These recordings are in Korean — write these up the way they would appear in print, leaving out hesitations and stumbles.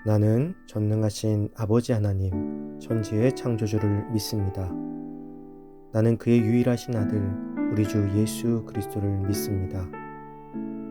나는 전능하신 아버지 하나님, 천지의 창조주를 믿습니다. 나는 그의 유일하신 아들, 우리 주 예수 그리스도를 믿습니다.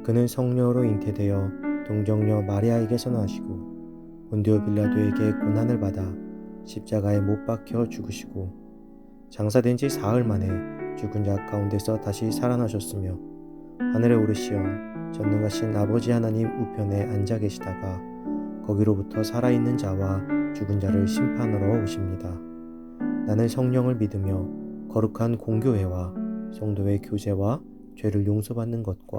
그는 성령으로 잉태되어 동정녀 마리아에게서 나시고 본디오 빌라도에게 고난을 받아 십자가에 못 박혀 죽으시고 장사된 지 사흘 만에 죽은 자 가운데서 다시 살아나셨으며 하늘에 오르시어 전능하신 아버지 하나님 우편에 앉아 계시다가 거기로부터 살아있는 자와 죽은 자를 심판하러 오십니다. 나는 성령을 믿으며 거룩한 공교회와 성도의 교제와 죄를 용서받는 것과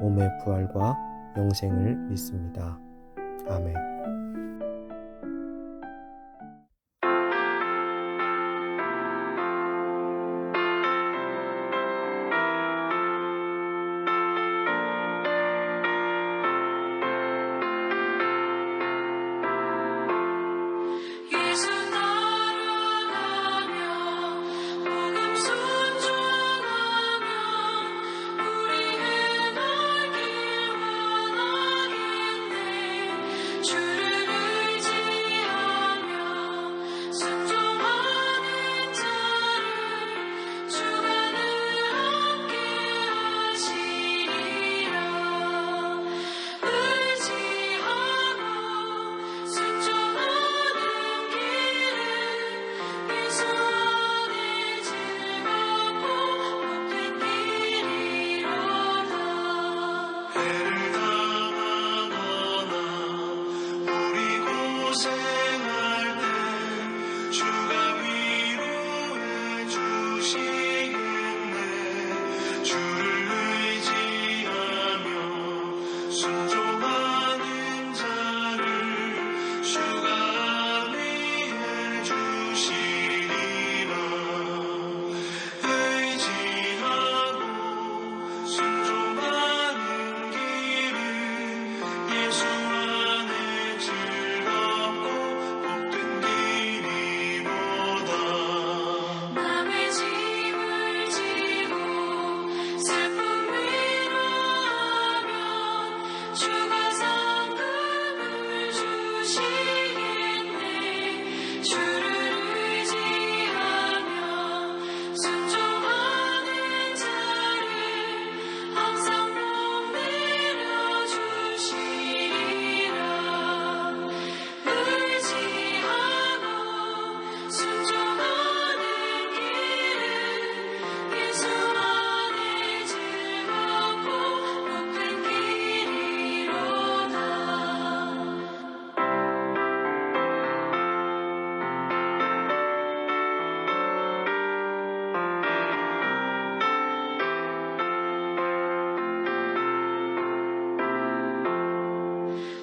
몸의 부활과 영생을 믿습니다. 아멘. 예수 따라가며 복음 순종하며 우리의 날 길 원하겠네. 주를 의지하며 순종하는 자를 주가 늘 함께 하시리라. 의지하고 순종하는 길은 예수 안에 즐겁고 복된 길이로다. 해를 당하거나 우리 고생할 때 주가 위로해 주시겠네. 주를 의지하며 순종하는 자를 주가 위해 주시리라. 의지하고 순종하는 길은 예수 안에 즐겁고 복된 길이로다. 남의 짐을 지고 슬픔 위로하면 주가 상급을 주시겠네. 주를 의지하며 순종하는 자를 항상 복내려 주시리라. 의지하고 순종하는 길은 예수 안에 즐겁고 복된 길이로다.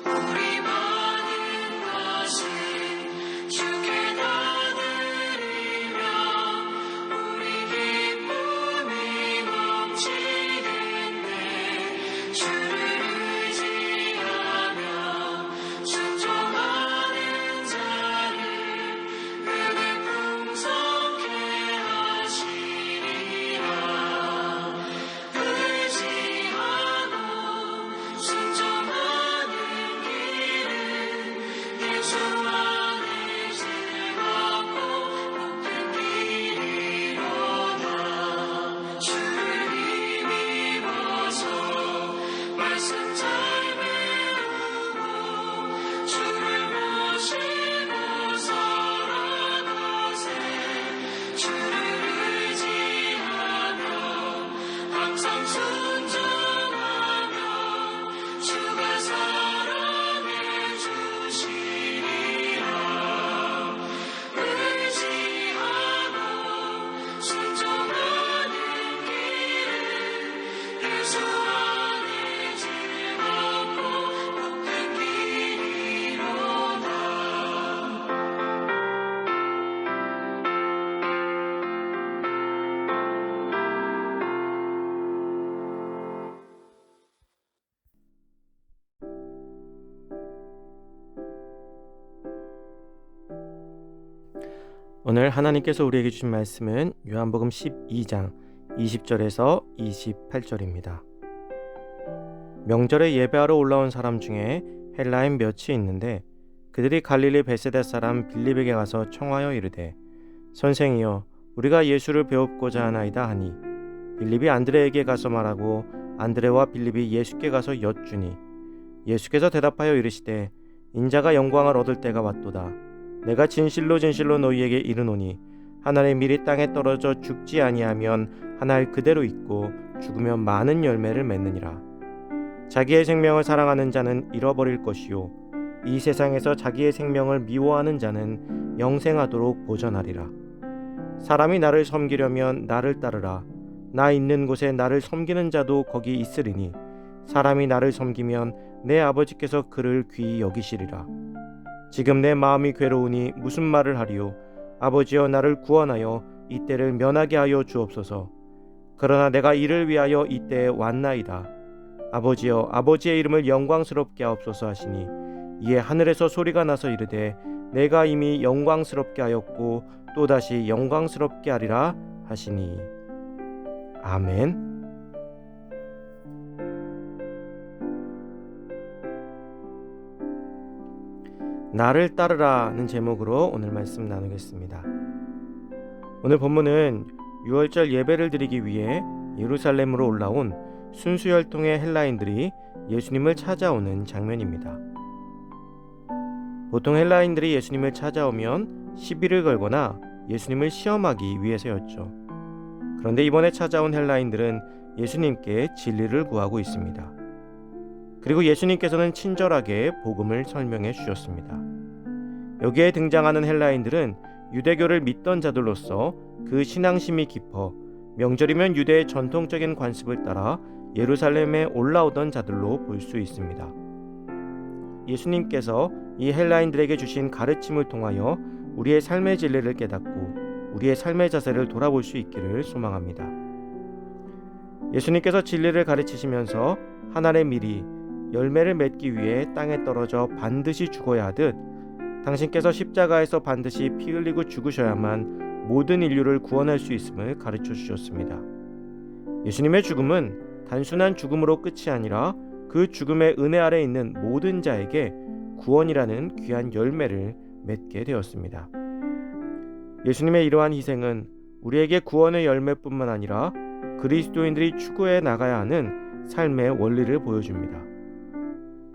우리 받은 것을 주께 다 드리며 우리 기쁨이 넘치겠네. 주를 의지하며 순종하는 자를 은혜 풍성케 하시리라. 의지하고 순종하는 길은 예수 안에 즐겁고 복된 길이로다. 주를 힘입어서 말씀 잘 배우고 주를 모시고 살아가세. 주를 의지하며 항상 순종하며 주가 사랑해 주시리라. 의지하고 순종하는 길은 예수 안에 즐겁고 복된 길이로다. 오늘 하나님께서 우리에게 주신 말씀은 요한복음 12장 20절에서 28절입니다. 명절에 예배하러 올라온 사람 중에 헬라인 몇이 있는데 그들이 갈릴리 베세다 사람 빌립에게 가서 청하여 이르되 선생이여 우리가 예수를 배웁고자 하나이다 하니 빌립이 안드레에게 가서 말하고 안드레와 빌립이 예수께 가서 여쭈니 예수께서 대답하여 이르시되 인자가 영광을 얻을 때가 왔도다. 내가 진실로 진실로 너희에게 이르노니 하나의 밀이 땅에 떨어져 죽지 아니하면 한 알 그대로 있고 죽으면 많은 열매를 맺느니라. 자기의 생명을 사랑하는 자는 잃어버릴 것이요 이 세상에서 자기의 생명을 미워하는 자는 영생하도록 보전하리라. 사람이 나를 섬기려면 나를 따르라. 나 있는 곳에 나를 섬기는 자도 거기 있으리니 사람이 나를 섬기면 내 아버지께서 그를 귀히 여기시리라. 지금 내 마음이 괴로우니 무슨 말을 하리요. 아버지여 나를 구원하여 이때를 면하게 하여 주옵소서. 그러나 내가 이를 위하여 이때에 왔나이다. 아버지여 아버지의 이름을 영광스럽게 하옵소서 하시니 이에 하늘에서 소리가 나서 이르되 내가 이미 영광스럽게 하였고 또다시 영광스럽게 하리라 하시니. 아멘. 나를 따르라는 제목으로 오늘 말씀 나누겠습니다. 오늘 본문은 유월절 예배를 드리기 위해 예루살렘으로 올라온 순수혈통의 헬라인들이 예수님을 찾아오는 장면입니다. 보통 헬라인들이 예수님을 찾아오면 시비를 걸거나 예수님을 시험하기 위해서였죠. 그런데 이번에 찾아온 헬라인들은 예수님께 진리를 구하고 있습니다. 그리고 예수님께서는 친절하게 복음을 설명해 주셨습니다. 여기에 등장하는 헬라인들은 유대교를 믿던 자들로서 그 신앙심이 깊어 명절이면 유대의 전통적인 관습을 따라 예루살렘에 올라오던 자들로 볼 수 있습니다. 예수님께서 이 헬라인들에게 주신 가르침을 통하여 우리의 삶의 진리를 깨닫고 우리의 삶의 자세를 돌아볼 수 있기를 소망합니다. 예수님께서 진리를 가르치시면서 한 알의 밀이 열매를 맺기 위해 땅에 떨어져 반드시 죽어야 하듯 당신께서 십자가에서 반드시 피 흘리고 죽으셔야만 모든 인류를 구원할 수 있음을 가르쳐 주셨습니다. 예수님의 죽음은 단순한 죽음으로 끝이 아니라 그 죽음의 은혜 아래 있는 모든 자에게 구원이라는 귀한 열매를 맺게 되었습니다. 예수님의 이러한 희생은 우리에게 구원의 열매뿐만 아니라 그리스도인들이 추구해 나가야 하는 삶의 원리를 보여줍니다.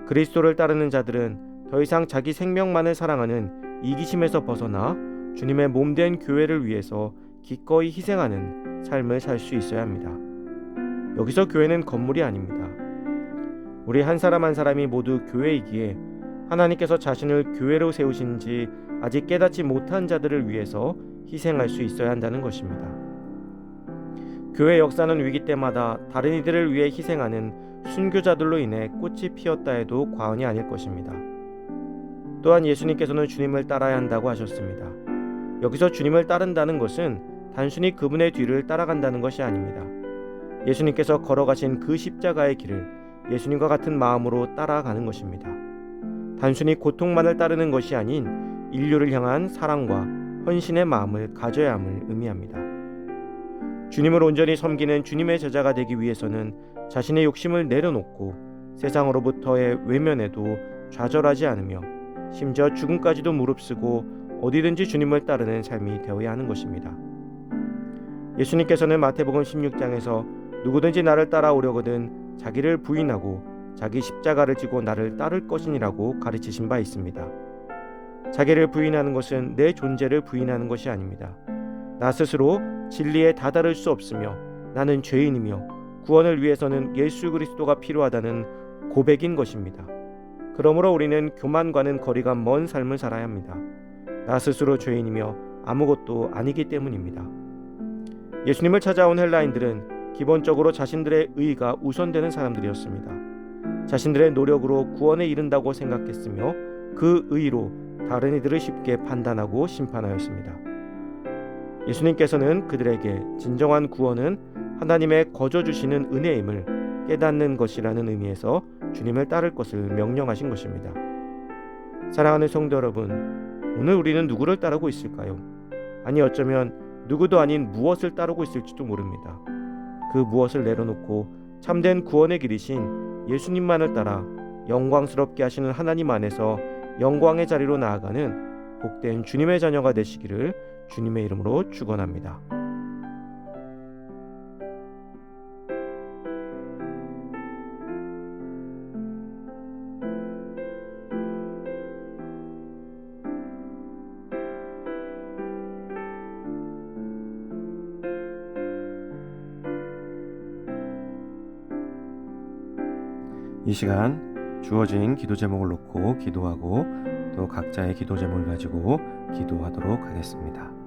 그리스도를 따르는 자들은 더 이상 자기 생명만을 사랑하는 이기심에서 벗어나 주님의 몸된 교회를 위해서 기꺼이 희생하는 삶을 살 수 있어야 합니다. 여기서 교회는 건물이 아닙니다. 우리 한 사람 한 사람이 모두 교회이기에 하나님께서 자신을 교회로 세우신지 아직 깨닫지 못한 자들을 위해서 희생할 수 있어야 한다는 것입니다. 교회 역사는 위기 때마다 다른 이들을 위해 희생하는 순교자들로 인해 꽃이 피었다 해도 과언이 아닐 것입니다. 또한 예수님께서는 주님을 따라야 한다고 하셨습니다. 여기서 주님을 따른다는 것은 단순히 그분의 뒤를 따라간다는 것이 아닙니다. 예수님께서 걸어가신 그 십자가의 길을 예수님과 같은 마음으로 따라가는 것입니다. 단순히 고통만을 따르는 것이 아닌 인류를 향한 사랑과 헌신의 마음을 가져야 함을 의미합니다. 주님을 온전히 섬기는 주님의 제자가 되기 위해서는 자신의 욕심을 내려놓고 세상으로부터의 외면에도 좌절하지 않으며 심지어 죽음까지도 무릅쓰고 어디든지 주님을 따르는 삶이 되어야 하는 것입니다. 예수님께서는 마태복음 16장에서 누구든지 나를 따라오려거든 자기를 부인하고 자기 십자가를 지고 나를 따를 것이니라고 가르치신 바 있습니다. 자기를 부인하는 것은 내 존재를 부인하는 것이 아닙니다. 나 스스로 진리에 다다를 수 없으며 나는 죄인이며 구원을 위해서는 예수 그리스도가 필요하다는 고백인 것입니다. 그러므로 우리는 교만과는 거리가 먼 삶을 살아야 합니다. 나 스스로 죄인이며 아무것도 아니기 때문입니다. 예수님을 찾아온 헬라인들은 기본적으로 자신들의 의의가 우선되는 사람들이었습니다. 자신들의 노력으로 구원에 이른다고 생각했으며 그 의의로 다른 이들을 쉽게 판단하고 심판하였습니다. 예수님께서는 그들에게 진정한 구원은 하나님의 거저 주시는 은혜임을 깨닫는 것이라는 의미에서 주님을 따를 것을 명령하신 것입니다. 사랑하는 성도 여러분, 오늘 우리는 누구를 따르고 있을까요? 아니 어쩌면 누구도 아닌 무엇을 따르고 있을지도 모릅니다. 그 무엇을 내려놓고 참된 구원의 길이신 예수님만을 따라 영광스럽게 하시는 하나님 안에서 영광의 자리로 나아가는 복된 주님의 자녀가 되시기를 주님의 이름으로 축원합니다. 이 시간 주어진 기도 제목을 놓고 기도하고 또 각자의 기도 제목을 가지고 기도하도록 하겠습니다.